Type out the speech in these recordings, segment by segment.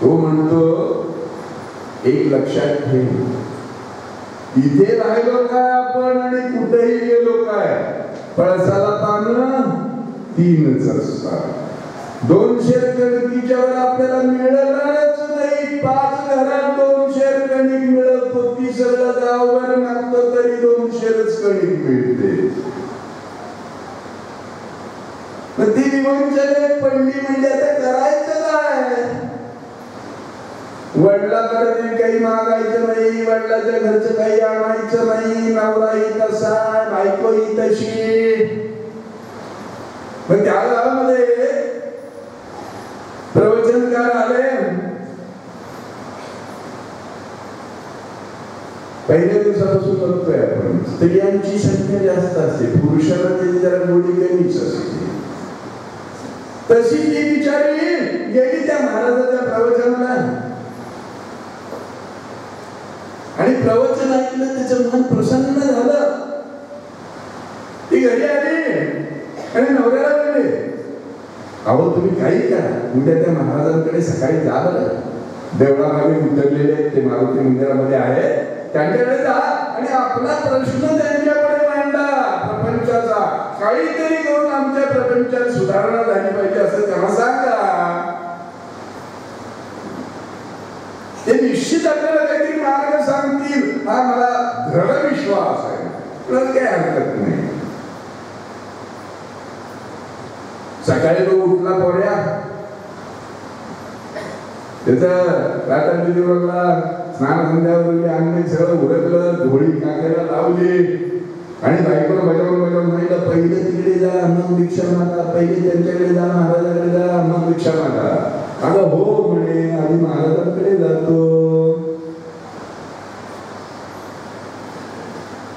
तो म्हणतो एक लक्षात ठेव, इथे राहिलो काय आपण आणि कुठेही गेलो काय, पळसाला पानं 3च असतात. 200 कणकीच्या वर आपल्याला मिळणारच नाही. 5 घरात 200 कणिक मिळत होती. सगळं गावभर मागतो तरी 200च कणिक मिळते. मग ती विवंचने पडली म्हणजे आता करायचं काय? वडिलांकडे काही मागायचं नाही, वडिलांच्या घरचं काही आणायचं नाही, नवराही तसा, बायकोही तशी. मग त्या काळामध्ये प्रवचनकार आले. पहिल्या दिवसापासून बघतोय आपण स्त्रियांची संख्या जास्त असते, पुरुषांना त्याची जरा गोडी कमीच असते. तशी ती बिचारी गेली त्या महाराजाच्या प्रवचनाला आणि प्रवचन ऐकलं, त्याचं मन प्रसन्न झालं. ती घरी आली आणि नवऱ्याला म्हणले, अहो तुम्ही काही करा, उद्या त्या महाराजांकडे सकाळी जा बरं, देवळामध्ये उतरलेले आहेत ते, मारुती मंदिरामध्ये आहे, त्यांच्याकडे जा आणि आपला प्रश्न त्यांच्याकडे मांडा प्रपंचाचा. काहीतरी करून आमच्या प्रपंचात सुधारणा झाली पाहिजे असं त्यांना सांगा. ते निश्चित आपल्याला काहीतरी मार्ग सांगतील, हा मला दृढ विश्वास आहे. काही हरकत नाही. सकाळी तो उठला पोऱ्या, त्याचा स्नान संध्यावरली अंग सगळं उरकलं, धोळी काकाला लावली आणि बायकोला बजावून म्हणायला, पहिले तिकडे जा मग भिक्षा मागा, पहिले त्यांच्याकडे जा, महाराजांकडे जा मग भिक्षा मागा. अगं हो म्हणे, आधी महाराजांकडे जातो.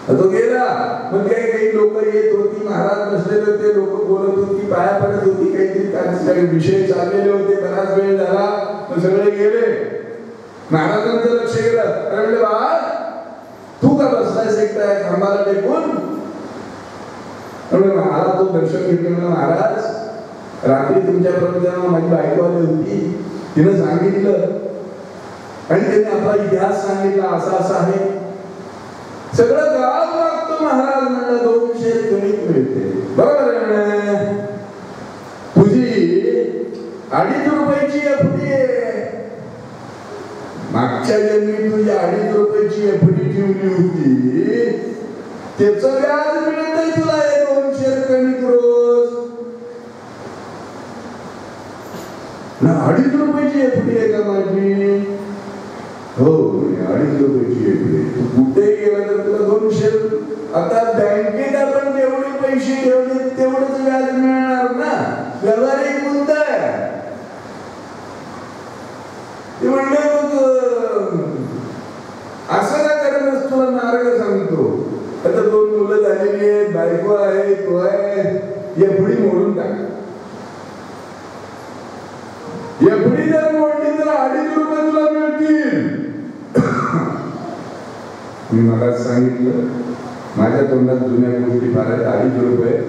तो गेला. मग काही लोक येत होती, महाराज बसलेले होते, लोक बोलत होती, पाया पडत होती, काहीतरी विषय चाललेले होते. बराच वेळ झाला, सगळे गेले. महाराजांचं लक्ष गेलं. म्हणले, बाळ तू का बसलायस एकटा खांबाला टेकून? मला तो दर्शन घेतलं. महाराज रात्री तुमच्या प्रवचनाला माझी बायको आली होती, तिनं सांगितलं आणि त्यांनी आपला इतिहास सांगितला, असा असा आहे. सगळं गाव मागतो महाराज. म्हणलं 200 कणिक मिळते. बरोबर आहे, तुझी 2.5 रुपयाची एफडी आहे. मागच्या जन्मी तुझी 2.5 रुपयाची एफडी ठेवली होती, त्याचं व्याज मिळतंय तुला 200 कणिक रोज. 2.5 रुपयाची एफडी आहे का माझी? हो, 2.5 रुपयाची एफडी. तू कुठे गेला तर तुला 200. आता बँकेत आपण जेवढे पैसे ठेवले तेवढंच व्याज मिळणार ना, व्यावहारिक मुद्दा आहे. ते म्हणले, असं का करत तुला मार्ग सांगतो. आता 2 मुलं झालेली आहेत, बायको आहे, तो आहे, एफडी मोडून टाक. एफडी जर मोडली तर 2.5 रुपये तुला मिळतील. मी मला सांगितलं, माझ्या तोंडात जुन्या गोष्टी फार आहेत. 2.5 रुपये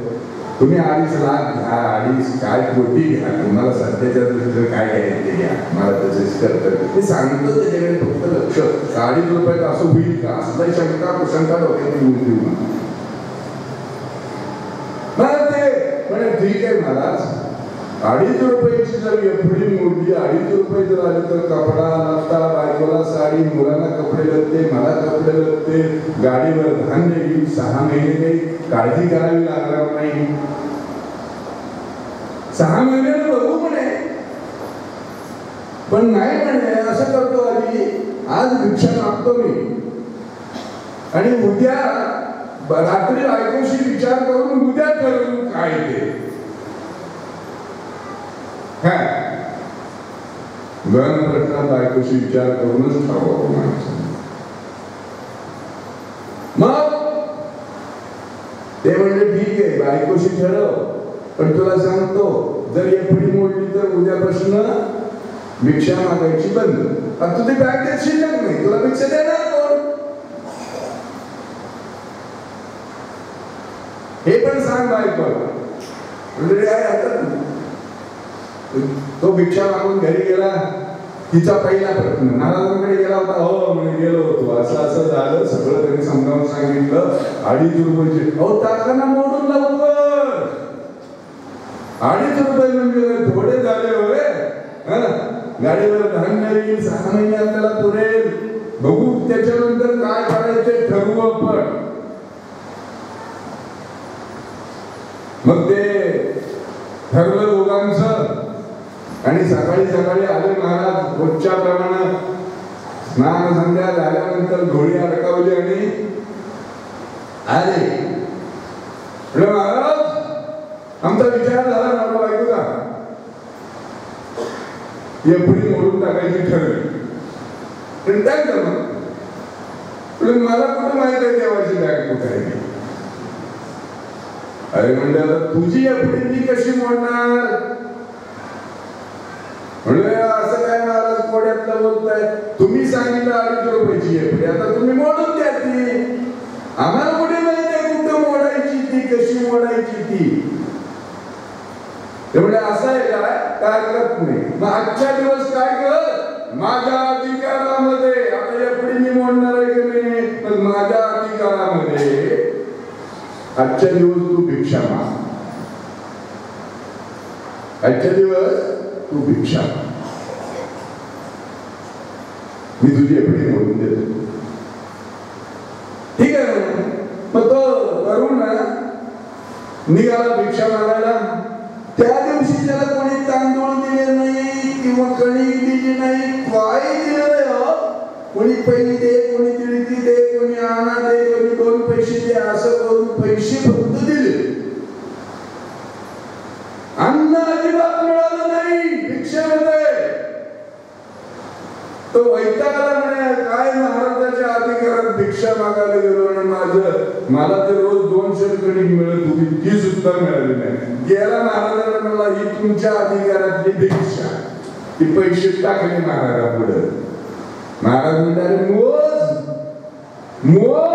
तुम्ही 2.5 लाख घ्या, 2.5 काय कोटी घ्या, तुम्हाला सध्याच्या दृष्टीने काय घ्यायचे घ्या, मला तसेच करतात. मी सांगतो त्याच्याकडे फक्त लक्ष. 2.5 रुपयात असं होईल का? असं शंका कुशंका डोक्यात येऊ मला ते म्हणजे ठीक आहे महाराज, 2.5 रुपयाची जर एफडी मोडली, 2.5 रुपये जर आले तर कपडा लत्ता, बायकोला साडी, मुलांना कपडे लत्ते, मला कपडे लत्ते, गाडीवर धान्य येईल, 6 महिने काही काळजी करावी लागणार नाही. 6 महिन्याने बघू म्हणे. पण नाही म्हणे, असं करतो आधी, आज भिक्षा मागतो मी आणि उद्या रात्री बायकोशी विचार करून उद्या ठरवू काय ते. गण प्रश्न बायकोशी विचार करूनच ठरवावं माणसं. मग ते म्हणले ठीक आहे, बायकोशी ठरव, पण तुला सांगतो जर एफडी मोडली तर उद्यापासून भिक्षा मागायची बंद. आता तुझी बँकेत शिल्लक नाही, तुला भिक्षा देणार कोण? हे पण सांग बायकोला. म्हणजे काय आता तो भिक्षा मागून घरी गेला. तिचा पहिला प्रश्न महाराजांकडे गेला होता. हो म्हणे गेलो होतो, असं असं झालं, सगळं त्यांनी समजावून सांगितलं. 2.5 रुपयाचे. अहो टाका ना मोडून लवकर. 2.5 रुपये म्हणजे थोडे झाले होय. गाडीवर धान्य येईल, 6 महिने आपल्याला पुरेल. बघू त्याच्यानंतर काय करायचे ठरवू आपण. मग ते ठरलं दोघांचं. आणि सकाळी सकाळी आले महाराज रोजच्या प्रमाणे. स्नान संध्या झाल्यानंतर घोडी अडकावली आणि आले. महाराज आमचा विचार झाला ना बायकोचा, एफडी मोडून टाकायची ठरली. मला कुठं माहित आहे देवाची बॅग कुठे आहे. अरे म्हणजे आता तुझी एफडी मी कशी मोडणार. म्हणजे असं काय महाराज कोड्यातलं बोलताय. तुम्ही सांगितलं 2.5 रुपयाची एफडी, आता तुम्ही मोडून द्या ती. आम्हाला कुठे माहिती आहे कुठं मोडायची ती, कशी मोडायची ती. त्यामुळे असं आहे काय करत नाही. मग आजच्या दिवस काय कर, माझ्या अधिकारामध्ये. आता एफडी मी मोडणार आहे की नाही, पण माझ्या अधिकारामध्ये आजच्या दिवस तू भिक्षा माग. आजच्या दिवस तू भिक्षा मी तुझी एफडी मोडून देतो. ठीक आहे. मग तो करून निघाला भिक्षा मागायला. त्या दिवशी त्याला कोणी तांदूळ दिले नाही किंवा कणिक दिली नाही, काही दिलं नाही. कोणी पैसे दे, कोणी तिळकी दे, कोणी आणा दे, कोणी 2 पैसे दे, असं करून पैसे फक्त दिले. अन्न अजिबात मिळालं नाही भिक्षेमध्ये. तो वैतागाला म्हणे काय महाराजाच्या अधिकारात भिक्षा मागायला गेलो आणि मला ते रोज 200 कणिक मिळत होती, ती सुद्धा मिळाली नाही. गेला महाराजांना म्हणला ही तुमच्या अधिकारातली भिक्षा. ती पैसे टाकले महाराजा पुढे. महाराज म्हणतात मोज मोज.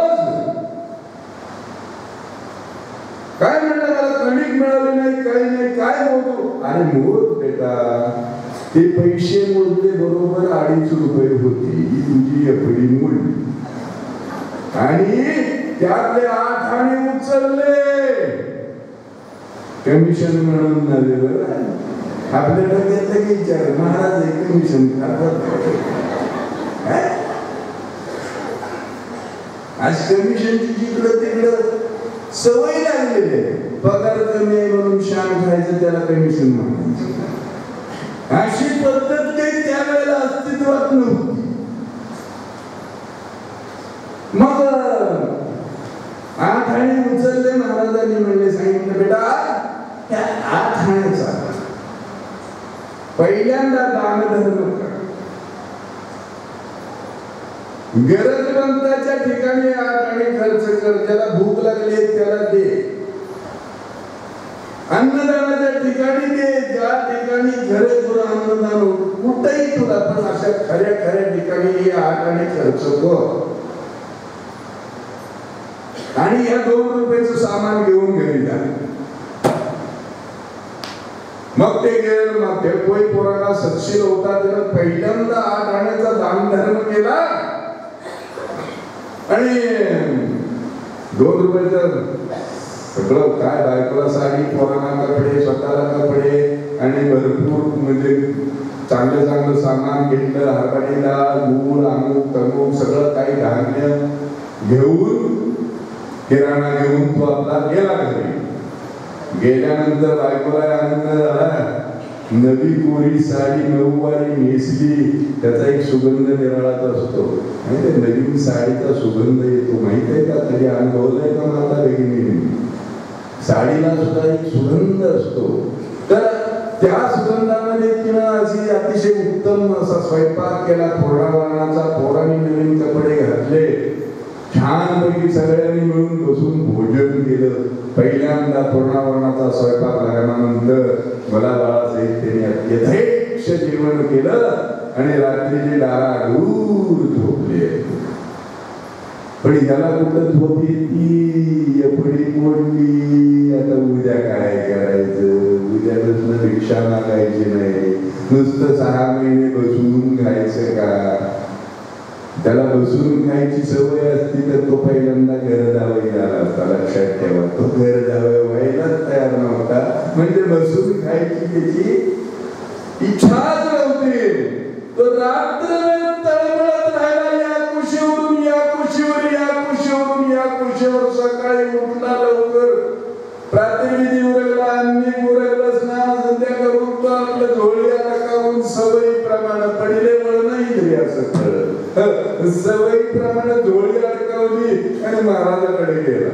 काय म्हणलं मला कणिक मिळाले नाही, काही नाही, काय मोजू. अरे मोज बेटा, ते पैसे मोजले बरोबर 2.5 रुपये होती. ही तुझी एफडी मोडली आणि त्यातले 8 आणे उचलले कमिशन म्हणून नव्हे. बरं आपल्याला घेतलं की विचार महाराज हे कमिशन आज कमिशनची जिकडं तिकडं सवय लागलेली आहे. पगार कमी आहे म्हणून शान खायचं, त्याला कमिशन म्हणायचं. अशी पद्धत काही त्यावेळेला अस्तित्वात नव्हती. मग 8 आणे उचलले. महाराजांनी म्हणले सांगितलं बेटा त्या 8 आण्याचा पहिल्यांदा दान धर्म कर. गरजवंताच्या ठिकाणी 8 आणे खर्च कर. ज्याला भूक लागली त्याला दे. अन्नदानाच्या ठिकाणी दे. ज्या ठिकाणी घरे तुला अन्नदान कुठेही तुला, पण अशा खऱ्या खऱ्या ठिकाणी हे 8 आणे खर्च कर. आणि या 2 रुपयाचं सामान घेऊन घरी जा. मग ते गेलं. मग ते कोई पोराला सक्षील होता, त्याला पहिल्यांदा 8 आण्याचा दान धर्म केला आणि 2 रुपयाचं सगळं काय बायकोला साडी, पोरांना कपडे, स्वतःला कपडे आणि भरपूर म्हणजे चांगलं चांगलं सामान घेतलं. हरभऱ्याला गूळ, अमुक तमुक सगळं काही धान्य घेऊन, किराणा घेऊन तो आपला गेला घरी. गेल्यानंतर बायकोला आनंद झाला. नवी कोरी साडी 9 वारी नेसली, त्याचा एक सुगंध निराळाच असतो. नवीन साडीचा सुगंध येतो, माहित आहे का? कधी अनुभवलाय का माझा बहिणीने? साडीला सुद्धा एक सुगंध असतो. तर त्या सुगंधामध्ये तिनं अशी अतिशय उत्तम असा स्वयंपाक केला. पोरावानाचा, पोरांनी नवीन कपडे घातले, छानपैकी सगळ्यांनी मिळून बसून भोजन केलं. पहिल्यांदा पूर्णावरणाचा स्वयंपाक झाल्यानंतर मला बाळासाहेब त्यांनी यथेच्छ जेवण केलं आणि रात्रीचे दाराडूर झोपले. पण याला कुठं झोप येती? एफडी मोडली. आता उद्या काय करायचं? उद्यापासून भिक्षा मागायची नाही. नुसतं 6 महिने बसून खायचं का? त्याला बसून खायची सवय असती तर तो पहिल्यांदा घर जावई झाला असता. लक्षात ठेवा, तो घर जावई व्हायलाच तयार नव्हता. म्हणजे बसून खायची त्याची इच्छाच नव्हती. तो रात्रभर तळमळत राहिला, या कुशीवरून या कुशीवर, या कुशीवरून या कुशीवर. सकाळी उठला लवकर, प्रातःविधी उरगला, अन्नी उरगला, स्नान संध्या करून तो आपलं झोळी टाकावून सवयीप्रमाणे पडिले वळ नाही तरी असं कळलं, सवयीप्रमाणे झोळी अडकवली आणि महाराजाकडे गेला.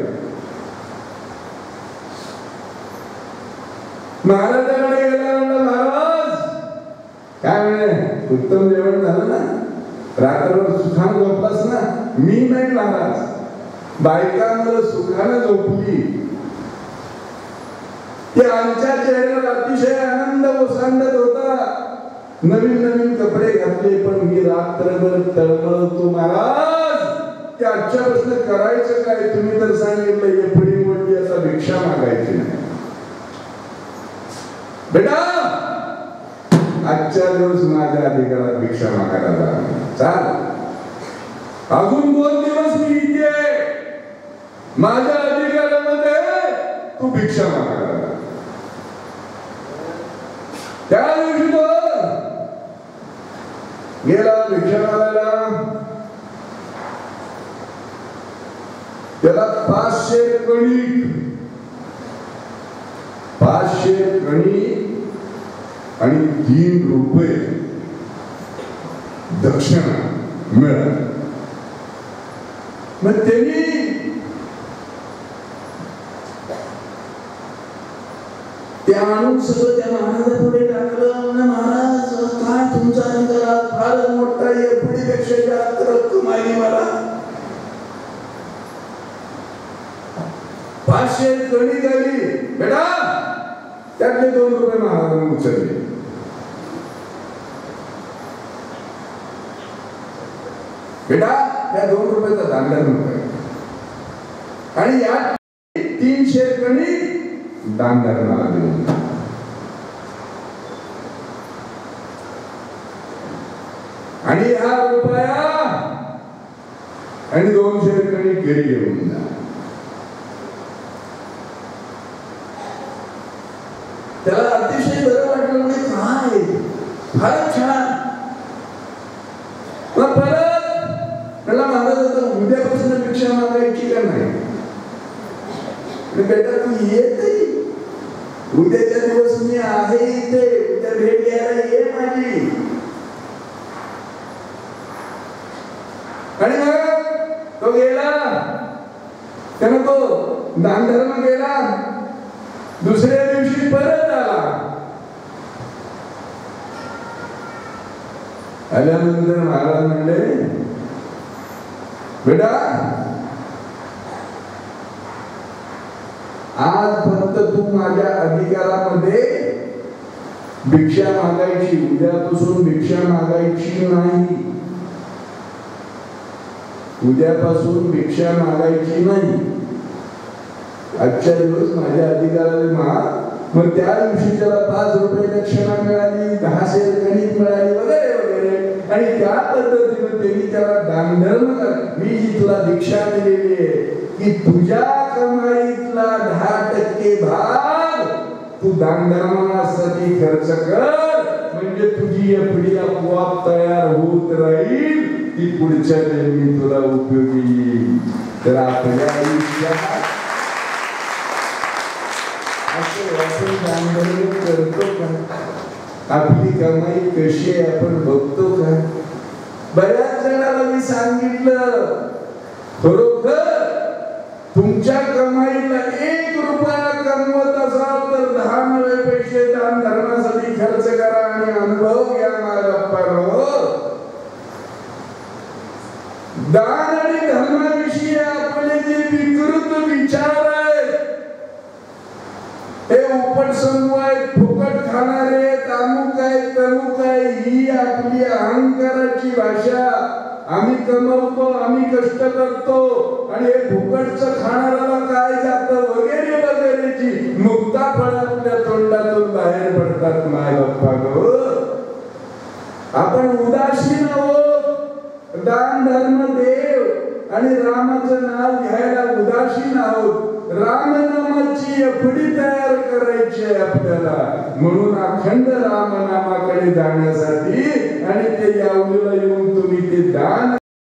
महाराजाकडे गेला, म्हणलं महाराज काय म्हणे, उत्तम जेवण झालं ना, रात्रभर सुखानं झोपलास ना? मी नाही महाराज, बायका मला सुखानं झोपली. ते आमच्या चेहऱ्यावर अतिशय आनंद ओसांडत होता. नवीन नवीन कपडे घातले, पण मी रात्रभर तळमळतो महाराज. ते आजच्यापासून करायचं काय? तुम्ही तर सांगितलं एफडी मोठी आता भिक्षा मागायची नाही. बेटा आजच्या दिवस माझ्या अधिकारात भिक्षा मागायला जा. चाल, अजून 2 दिवस मी इथे माझ्या अधिकारामध्ये तू भिक्षा मागायला जा. त्या दिवशी तो गेला भिक्षा मागायला. त्याला 500 कणिक, 500 कणिक आणि 3 रुपये दक्षिणा मिळाली. मग त्यांनी ते आणून सगळं त्या महाराजापुढे टाकलं. महाराज काय तुमचा अधिकार फार मोठा, एफडीपेक्षा जास्त रक्कम आली मला. 500 कणिक आली. बेटा त्यातले 2 रुपये महाराजांनी उचलले. बेटा त्या 2 रुपयाचा दांडा नको, आणि या 300 कणिक दानधर्माला देऊन. आणि हा रुपया आणि 200 कणिक घरी घेऊन जा. त्याला अतिशय बरं वाटलं. म्हणजे काय फारच छान. मग परत त्याला महाराज आता उद्यापासून भिक्षा मागायची का नाही? बेटा तू येत नाही, उद्याच्या दिवस मी आहे इथे, उद्या भेट घ्यायला ये माझी. आणि मग तो गेला, त्यानं तो दानधर्म केला. दुसऱ्या दिवशी परत आला. आल्यानंतर महाराज म्हणले, बेटा आज फक्त तू माझ्या अधिकारामध्ये भिक्षा मागायची, उद्यापासून भिक्षा मागायची नाही. उद्यापासून भिक्षा मागायची नाही. आजच्या दिवस माझ्या अधिकाराने माग. मग त्या दिवशी त्याला 5 रुपये दक्षिणा मिळाली, 10 शेर कणिक मिळाली वगैरे वगैरे. आणि त्या पद्धतीने त्यांनी त्याला दानधर्म कर. मी जी तुला दीक्षा दिलेली आहे की तुझ्या कमाईतला 10% भाग तू दानधर्मासाठी खर्च कर, म्हणजे तुझी एफडी आपोआप तयार होत राहील, ती पुढच्या जन्मी तुला उपयोगी येईल. तर आपल्या आयुष्यात असं दानधर्म करतो का? आपली कमाई कशी आहे आपण बघतो का? बऱ्याच जणांना मी सांगितलं, खरोखर तुमच्या कमाईला 1 रुपया कमवत असाल तर 10 नवे पैसे दान धर्मासाठी खर्च करा आणि अनुभव घ्या. दान आणि धर्माविषयी आपले जे विकृत विचार आहेत, हे उपट समूह आहेत, फुकट खाणारे, अमुक आहे तमुक आहे, ही आपली अहंकाराची भाषा. आम्ही कमवतो, आम्ही कष्ट करतो आणि हे फुकटचं खाणाऱ्याला काय जातं वगैरे वगैरेची मुक्ता फळ आपल्या तोंडातून बाहेर पडतात. माय बाप्पा गो, आपण उदासीन आहोत, दान धर्म देव आणि रामाचं नाव घ्यायला उदासीन आहोत. रामनामाची एफडी तयार करायची आहे आपल्याला. म्हणून अखंड रामनामाकडे जाण्यासाठी आणि ते यावलीला येऊन तुम्ही ते दान